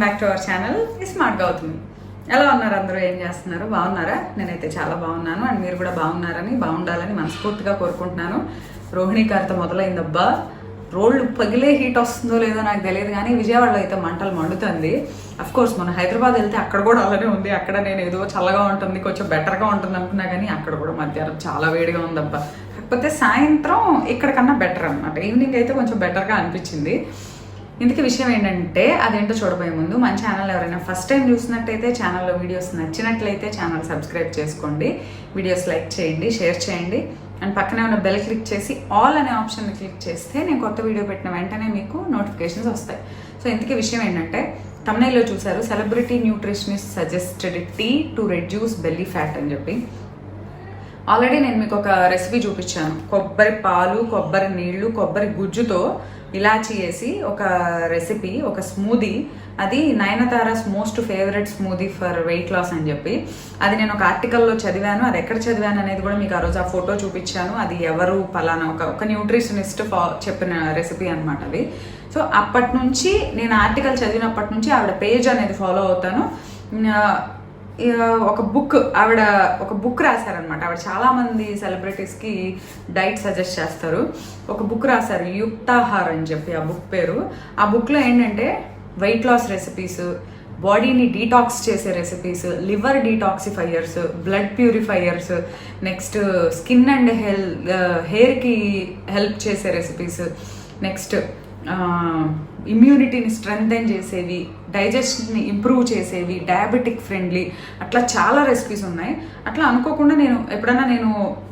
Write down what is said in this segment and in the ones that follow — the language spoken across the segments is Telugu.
Back to our channel smart Gautami. ఎలా ఉన్నారు అందరూ? ఏం చేస్తున్నారు? బాగున్నారా? నేనైతే చాలా బాగున్నాను అండ్ మీరు కూడా బాగుండాలని మనస్ఫూర్తిగా కోరుకుంటున్నాను. రోహిణి గారితో మొదలైందబ్బా, రోడ్లు పగిలే హీట్ వస్తుందో లేదో నాకు తెలియదు, కానీ విజయవాడలో అయితే మంటలు మండుతుంది. అఫ్కోర్స్ మన హైదరాబాద్ వెళ్తే అక్కడ కూడా అలానే ఉంది. అక్కడ నేను ఏదో చల్లగా ఉంటుంది, కొంచెం బెటర్గా ఉంటుంది అనుకున్నా, కానీ అక్కడ కూడా మధ్యాహ్నం చాలా వేడిగా ఉందబ్బా. కాకపోతే సాయంత్రం ఇక్కడికన్నా బెటర్ అనమాట. ఈవినింగ్ అయితే కొంచెం బెటర్గా అనిపించింది. ఇందుకే విషయం ఏంటంటే అదేంటో చూడబోయే ముందు మన ఛానల్ ఎవరైనా ఫస్ట్ టైం చూసినట్టయితే ఛానల్లో వీడియోస్ నచ్చినట్లయితే ఛానల్ సబ్స్క్రైబ్ చేసుకోండి, వీడియోస్ లైక్ చేయండి, షేర్ చేయండి అండ్ పక్కనే ఉన్న బెల్ క్లిక్ చేసి ఆల్ అనే ఆప్షన్ని క్లిక్ చేస్తే నేను కొత్త వీడియో పెట్టిన వెంటనే మీకు నోటిఫికేషన్స్ వస్తాయి. సో ఇందుకే విషయం ఏంటంటే thumbnail చూసారు, celebrity nutritionist suggested tea to reduce belly fat అని చెప్పి. ఆల్రెడీ నేను మీకు ఒక రెసిపీ చూపించాను. కొబ్బరి పాలు, కొబ్బరి నీళ్లు, కొబ్బరి గుజ్జుతో ఇలాచీ వేసి ఒక రెసిపీ, ఒక స్మూదీ. అది Nayanthara's most favourite smoothie for weight loss అని చెప్పి. అది నేను ఒక ఆర్టికల్లో చదివాను. అది ఎక్కడ చదివాను అనేది కూడా మీకు ఆ రోజు ఆ ఫోటో చూపించాను. అది ఎవరు పలానా ఒక న్యూట్రిషనిస్ట్ చెప్పిన రెసిపీ అనమాట అది. సో అప్పటి నుంచి నేను ఆర్టికల్ చదివినప్పటి నుంచి ఆవిడ పేజ్ అనేది ఫాలో అవుతాను. ఆవిడ ఒక బుక్ రాశారనమాట. ఆవిడ చాలామంది సెలబ్రిటీస్కి డైట్ సజెస్ట్ చేస్తారు. ఒక బుక్ రాశారు, యుక్తాహార్ అని చెప్పి ఆ బుక్ పేరు. ఆ బుక్లో ఏంటంటే వెయిట్ లాస్ రెసిపీస్, బాడీని డీటాక్స్ చేసే recipes, liver detoxifiers, blood purifiers, next skin and హెయిర్కి హెల్ప్ చేసే రెసిపీస్, నెక్స్ట్ ఇమ్యూనిటీని స్ట్రెంగ్థెన్ చేసేవి, డైజెషన్ని ఇంప్రూవ్ చేసేవి, డయాబెటిక్ ఫ్రెండ్లీ, అట్లా చాలా రెసిపీస్ ఉన్నాయి. అట్లా అనుకోకుండా నేను ఎప్పుడైనా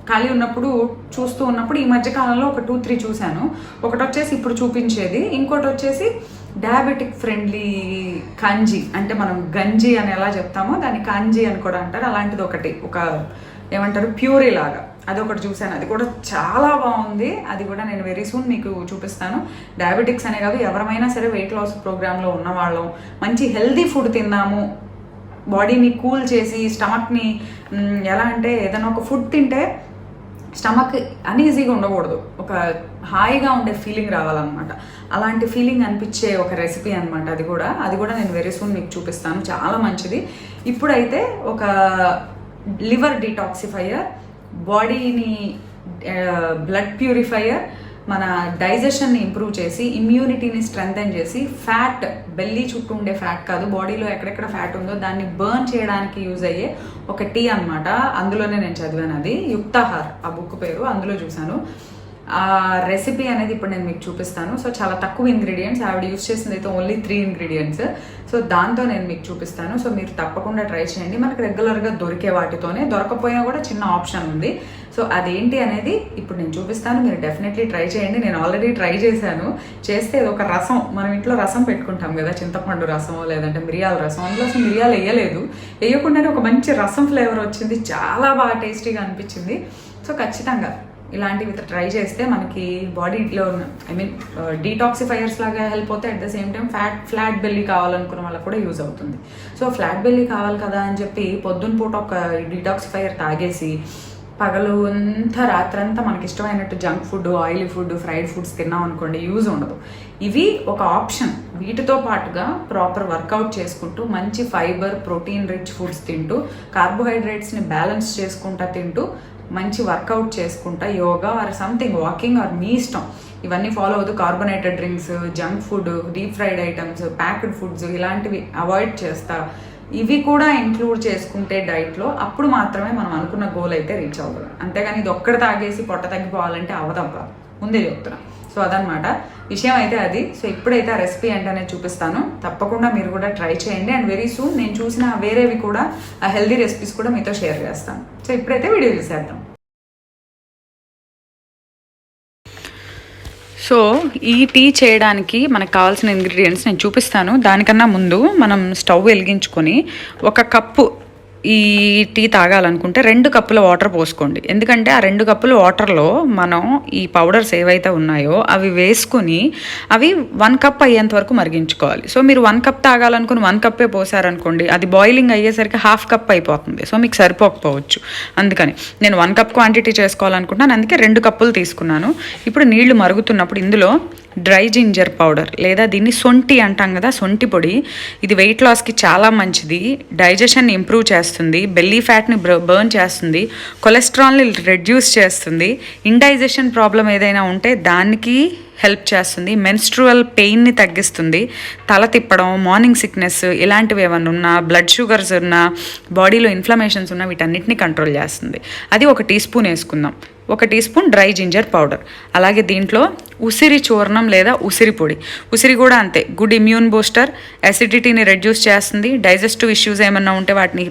ఖాళీ ఉన్నప్పుడు చూస్తూ ఉన్నప్పుడు ఈ మధ్యకాలంలో ఒక 2-3 చూశాను. ఒకటి వచ్చేసి ఇప్పుడు చూపించేది, ఇంకోటి వచ్చేసి డయాబెటిక్ ఫ్రెండ్లీ కాంజీ, అంటే మనం గంజి అని ఎలా చెప్తామో దాన్ని కాంజీ అని కూడా అంటారు. అలాంటిది ఒకటి, ఒక ఏమంటారు ప్యూరీ లాగా, అది ఒకటి చూశాను. అది కూడా చాలా బాగుంది. అది కూడా నేను వెరీ సూన్ మీకు చూపిస్తాను. డయాబెటిక్స్ అనే కాదు, ఎవరైనా సరే వెయిట్ లాస్ ప్రోగ్రాంలో ఉన్నవాళ్ళం మంచి హెల్దీ ఫుడ్ తిన్నాము, బాడీని కూల్ చేసి స్టమక్ని ఎలా అంటే ఏదైనా ఒక ఫుడ్ తింటే స్టమక్ అన్ఈజీగా ఉండకూడదు, ఒక హాయిగా ఉండే ఫీలింగ్ రావాలన్నమాట. అలాంటి ఫీలింగ్ అనిపించే ఒక రెసిపీ అనమాట అది కూడా నేను వెరీ సూన్ మీకు చూపిస్తాను. చాలా మంచిది. ఇప్పుడైతే ఒక లివర్ డీటాక్సిఫైయర్, బాడీని బ్లడ్ ప్యూరిఫైయర్, మన డైజెషన్ని ఇంప్రూవ్ చేసి ఇమ్యూనిటీని స్ట్రెంగ్థెన్ చేసి ఫ్యాట్, బెల్లీ చుట్టూ ఉండే ఫ్యాట్ కాదు, బాడీలో ఎక్కడెక్కడ ఫ్యాట్ ఉందో దాన్ని బర్న్ చేయడానికి యూజ్ అయ్యే ఒక టీ అనమాట. అందులోనే నేను చదివాను, అది యుక్తాహార్ ఆ బుక్ పేరు, అందులో చూశాను. ఆ రెసిపీ అనేది ఇప్పుడు నేను మీకు చూపిస్తాను. సో చాలా తక్కువ ఇంగ్రీడియంట్స్, ఆవిడ యూజ్ చేసింది అయితే ఓన్లీ 3 ఇంగ్రీడియంట్స్. సో దాంతో నేను మీకు చూపిస్తాను. సో మీరు తప్పకుండా ట్రై చేయండి. మనకు రెగ్యులర్గా దొరికే వాటితోనే, దొరకపోయినా కూడా చిన్న ఆప్షన్ ఉంది. సో అదేంటి అనేది ఇప్పుడు నేను చూపిస్తాను. మీరు డెఫినెట్లీ ట్రై చేయండి. నేను ఆల్రెడీ ట్రై చేశాను. చేస్తే ఒక రసం, మనం ఇంట్లో రసం పెట్టుకుంటాం కదా, చింతపండు రసం లేదంటే మిరియాల రసం, అందులో అసలు మిరియాలు వేయలేదు, వేయకుండానే ఒక మంచి రసం ఫ్లేవర్ వచ్చింది. చాలా బాగా టేస్టీగా అనిపించింది. సో ఖచ్చితంగా ఇలాంటివి ట్రై చేస్తే మనకి బాడీలో డీటాక్సిఫైయర్స్ లాగా హెల్ప్ అవుతాయి. At the same time flat belly కావాలనుకున్న వాళ్ళకి కూడా యూజ్ అవుతుంది. సో ఫ్లాట్ బెల్లీ కావాలి కదా అని చెప్పి పొద్దున పూట ఒక డీటాక్సిఫైయర్ తాగేసి పగలు అంతా రాత్రంతా మనకి ఇష్టమైనట్టు junk food, oily food, fried foods తిన్నాం అనుకోండి, యూజ్ ఉండదు. ఇవి ఒక ఆప్షన్. వీటితో పాటుగా ప్రాపర్ వర్కౌట్ చేసుకుంటూ మంచి ఫైబర్, ప్రోటీన్ రిచ్ ఫుడ్స్ తింటూ, కార్బోహైడ్రేట్స్ని బ్యాలెన్స్ చేసుకుంటా తింటూ, మంచి వర్కౌట్ చేసుకుంటా, yoga or something, walking or మీ ఇష్టం, ఇవన్నీ ఫాలో అవుతూ carbonated drinks, junk food, deep fried items, packed foods ఇలాంటివి అవాయిడ్ చేస్తా, ఇవి కూడా ఇంక్లూడ్ చేసుకుంటే డైట్లో, అప్పుడు మాత్రమే మనం అనుకున్న గోల్ అయితే రీచ్ అవ్వగలం. అంతేగాని ఇది ఒక్కటి తాగేసి పొట్ట తగ్గిపోవాలంటే అవదబ్బా, ముందే చెప్తున్నా. సో అదనమాట విషయం అయితే అది. సో ఇప్పుడైతే ఆ రెసిపీ ఏంటనే చూపిస్తాను. తప్పకుండా మీరు కూడా ట్రై చేయండి. అండ్ వెరీ సూన్ నేను చూసిన వేరేవి కూడా, ఆ హెల్దీ రెసిపీస్ కూడా మీతో షేర్ చేస్తాను. సో ఇప్పుడైతే వీడియో చూసేద్దాం. సో ఈ టీ చేయడానికి మనకు కావాల్సిన ఇంగ్రీడియంట్స్ నేను చూపిస్తాను. దానికన్నా ముందు మనం స్టవ్ వెలిగించుకొని ఒక కప్పు ఈ టీ తాగాలనుకుంటే 2 కప్పుల వాటర్ పోసుకోండి. ఎందుకంటే ఆ 2 కప్పుల వాటర్లో మనం ఈ పౌడర్స్ ఏవైతే ఉన్నాయో అవి వేసుకుని అవి 1 కప్ అయ్యేంత వరకు మరిగించుకోవాలి. సో మీరు 1 కప్ తాగాలనుకుని 1 కప్పే పోసారనుకోండి, అది బాయిలింగ్ అయ్యేసరికి 1/2 కప్ అయిపోతుంది. సో మీకు సరిపోకపోవచ్చు. అందుకని నేను 1 కప్ క్వాంటిటీ చేసుకోవాలనుకుంటున్నాను, అందుకే 2 కప్పులు తీసుకున్నాను. ఇప్పుడు నీళ్లు మరుగుతున్నప్పుడు ఇందులో డ్రై జింజర్ పౌడర్ లేదా దీన్ని సొంటి అంటాం కదా, సొంటి పొడి. ఇది వెయిట్ లాస్కి చాలా మంచిది, డైజెషన్ ఇంప్రూవ్ చేస్తుంది, బెల్లీ ఫ్యాట్ని బర్న్ చేస్తుంది, కొలెస్ట్రాల్ని రెడ్యూస్ చేస్తుంది, ఇండైజెషన్ ప్రాబ్లం ఏదైనా ఉంటే దానికి హెల్ప్ చేస్తుంది, మెన్స్ట్రువల్ పెయిన్ని తగ్గిస్తుంది, తల తిప్పడం, మార్నింగ్ సిక్నెస్ ఇలాంటివి ఏమైనా ఉన్నా, బ్లడ్ షుగర్స్ ఉన్నా, బాడీలో ఇన్ఫ్లమేషన్స్ ఉన్నా వీటన్నిటిని కంట్రోల్ చేస్తుంది. అది 1 టీ స్పూన్ వేసుకుందాం. 1 teaspoon dry ginger powder. అలాగే దీంట్లో ఉసిరి చూర్ణం లేదా ఉసిరి పొడి. ఉసిరి కూడా అంతే, గుడ్ ఇమ్యూన్ బూస్టర్, అసిడిటీని రెడ్యూస్ చేస్తుంది, డైజెస్టివ్ ఇష్యూస్ ఏమన్నా ఉంటే వాటిని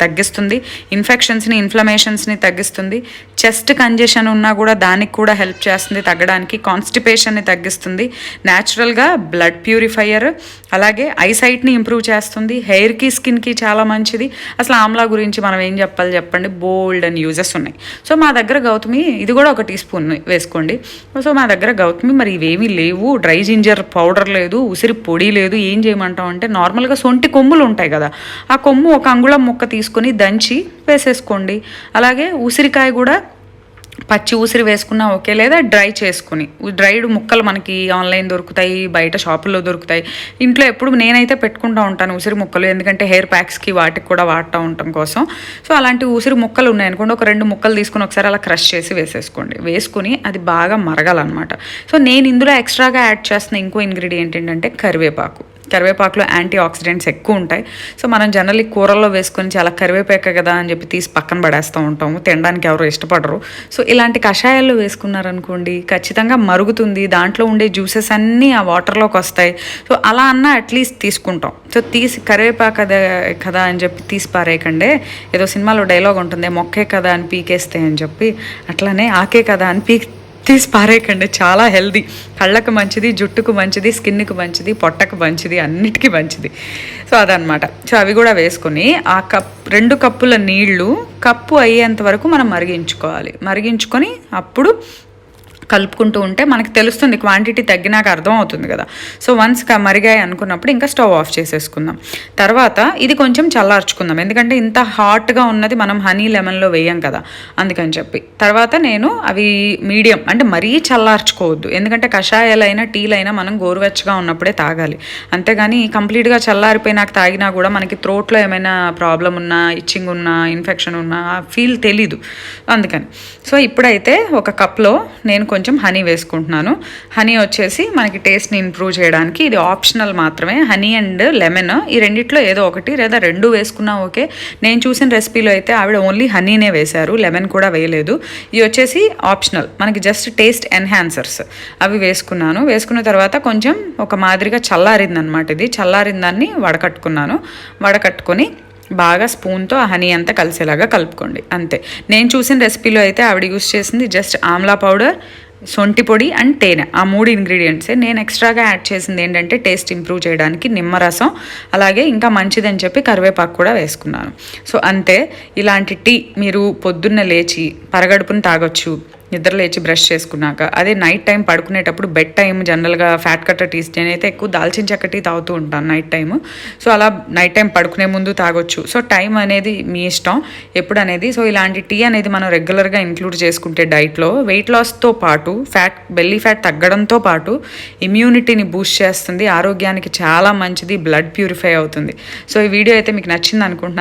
తగ్గిస్తుంది, ఇన్ఫెక్షన్స్ని ఇన్ఫ్లమేషన్స్ని తగ్గిస్తుంది, చెస్ట్ కంజెషన్ ఉన్నా కూడా దానికి కూడా హెల్ప్ చేస్తుంది తగ్గడానికి, కాన్స్టిపేషన్ని తగ్గిస్తుంది, న్యాచురల్గా బ్లడ్ ప్యూరిఫైయర్, అలాగే ఐసైట్ని ఇంప్రూవ్ చేస్తుంది, హెయిర్కి స్కిన్కి చాలా మంచిది. అసలు ఆమ్లా గురించి మనం ఏం చెప్పాలి చెప్పండి, బోల్డ్ అండ్ యూజెస్ ఉన్నాయి. సో మా దగ్గర గౌతమి ఇది కూడా 1 టీ స్పూన్ వేసుకోండి. సో మా దగ్గర గౌతమి మరి ఇవేమీ లేవు, డ్రై జింజర్ పౌడర్ లేదు, ఉసిరి పొడి లేదు, ఏం చేయమంటాం అంటే నార్మల్గా సొంటి కొమ్ములు ఉంటాయి కదా, ఆ కొమ్ము 1 అంగుళం ముక్క తీసుకొని దంచి వేసేసుకోండి. అలాగే ఉసిరికాయ కూడా పచ్చి ఉసిరి వేసుకున్నా ఓకే, లేదా డ్రై చేసుకుని, డ్రైడ్ ముక్కలు మనకి ఆన్లైన్ దొరుకుతాయి, బయట షాపుల్లో దొరుకుతాయి. ఇంట్లో ఎప్పుడు నేనైతే పెట్టుకుంటూ ఉంటాను ఉసిరి ముక్కలు, ఎందుకంటే హెయిర్ ప్యాక్స్కి వాటికి కూడా వాడుతూ ఉండటం కోసం. సో అలాంటి ఉసిరి ముక్కలు ఉన్నాయనుకోండి, 2 ముక్కలు తీసుకుని ఒకసారి అలా క్రష్ చేసి వేసేసుకోండి. వేసుకుని అది బాగా మరగాలన్నమాట. సో నేను ఇందులో ఎక్స్ట్రాగా యాడ్ చేస్తున్న ఇంకో ఇంగ్రీడియంట్ ఏంటంటే కరివేపాకు. కరివేపాకులో యాంటీ ఆక్సిడెంట్స్ ఎక్కువ ఉంటాయి. సో మనం జనరల్లీ కూరల్లో వేసుకొని చాలా కరివేపాక కదా అని చెప్పి తీసి పక్కన పడేస్తూ ఉంటాము, తినడానికి ఎవరు ఇష్టపడరు. సో ఇలాంటి కషాయాల్లో వేసుకున్నారనుకోండి ఖచ్చితంగా మరుగుతుంది, దాంట్లో ఉండే జ్యూసెస్ అన్నీ ఆ వాటర్లోకి వస్తాయి. సో అలా అన్నా అట్లీస్ట్ తీసుకుంటాం. సో తీసి కరివేపాకు కదా అని చెప్పి తీసి పారేయకండే, ఏదో సినిమాలో డైలాగ్ ఉంటుంది, మొక్కే కదా అని పీకేస్తే అని చెప్పి, అట్లానే ఆకే కదా అని తీసి పారేయకండి. చాలా హెల్దీ, కళ్ళకు మంచిది, జుట్టుకు మంచిది, స్కిన్కి మంచిది, పొట్టకు మంచిది, అన్నిటికీ మంచిది. సో అదనమాట. సో అవి కూడా వేసుకొని ఆ 2 కప్పుల నీళ్లు కప్పు అయ్యేంత వరకు మనం మరిగించుకొని అప్పుడు కలుపుకుంటూ ఉంటే మనకి తెలుస్తుంది, క్వాంటిటీ తగ్గినాక అర్థం అవుతుంది కదా. సో వన్స్ మరిగాయి అనుకున్నప్పుడు ఇంకా స్టవ్ ఆఫ్ చేసేసుకుందాం. తర్వాత ఇది కొంచెం చల్లార్చుకుందాం, ఎందుకంటే ఇంత హాట్గా ఉన్నది మనం హనీ లెమన్లో వేయం కదా, అందుకని చెప్పి. తర్వాత నేను అవి మీడియం, అంటే మరీ చల్లార్చుకోవద్దు, ఎందుకంటే కషాయాలైనా టీలైనా మనం గోరువెచ్చగా ఉన్నప్పుడే తాగాలి. అంతేగాని కంప్లీట్గా చల్లారిపోయి నాకు తాగినా కూడా మనకి త్రోట్లో ఏమైనా ప్రాబ్లం ఉన్నా, ఇచ్చింగ్ ఉన్నా, ఇన్ఫెక్షన్ ఉన్నా ఫీల్ తెలీదు, అందుకని. సో ఇప్పుడైతే 1 కప్లో నేను కొంచెం హనీ వేసుకుంటున్నాను. హనీ వచ్చేసి మనకి టేస్ట్ని ఇంప్రూవ్ చేయడానికి, ఇది ఆప్షనల్ మాత్రమే. హనీ అండ్ లెమన్ ఈ రెండిట్లో ఏదో ఒకటి లేదా 2 వేసుకున్నా ఓకే. నేను చూసిన రెసిపీలో అయితే ఆవిడ ఓన్లీ హనీనే వేశారు, లెమన్ కూడా వేయలేదు. ఇవి వచ్చేసి ఆప్షనల్, మనకి జస్ట్ టేస్ట్ ఎన్హాన్సర్స్. అవి వేసుకున్న తర్వాత కొంచెం ఒక మాదిరిగా చల్లారిందనమాట. ఇది చల్లారిన దాన్ని వడకట్టుకొని బాగా స్పూన్తో ఆ హనీ అంతా కలిసేలాగా కలుపుకోండి, అంతే. నేను చూసిన రెసిపీలో అయితే ఆవిడ యూస్ చేసింది జస్ట్ ఆమ్లా పౌడర్, సొంటి పొడి అండ్ తేనె, ఆ 3 ఇంగ్రీడియంట్సే. నేను ఎక్స్ట్రాగా యాడ్ చేసింది ఏంటంటే టేస్ట్ ఇంప్రూవ్ చేయడానికి నిమ్మరసం, అలాగే ఇంకా మంచిదని చెప్పి కరివేపాకు కూడా వేసుకున్నాను. సో అంతే. ఇలాంటి టీ మీరు పొద్దున్న లేచి పరగడుపుని తాగొచ్చు, నిద్ర లేచి బ్రష్ చేసుకున్నాక. అదే నైట్ టైం పడుకునేటప్పుడు బెడ్ టైం జనరల్గా ఫ్యాట్ కట్టర్ టీస్, నేనైతే ఎక్కువ దాల్చిన చెక్క టీ తాగుతూ ఉంటాను నైట్ టైము. సో అలా నైట్ టైం పడుకునే ముందు తాగొచ్చు. సో టైం అనేది మీ ఇష్టం ఎప్పుడు అనేది. సో ఇలాంటి టీ అనేది మనం రెగ్యులర్గా ఇంక్లూడ్ చేసుకుంటే డైట్లో వెయిట్ లాస్తో పాటు బెల్లీ ఫ్యాట్ తగ్గడంతో పాటు ఇమ్యూనిటీని బూస్ట్ చేస్తుంది, ఆరోగ్యానికి చాలా మంచిది, బ్లడ్ ప్యూరిఫై అవుతుంది. సో ఈ వీడియో అయితే మీకు నచ్చింది అనుకుంటున్నాను.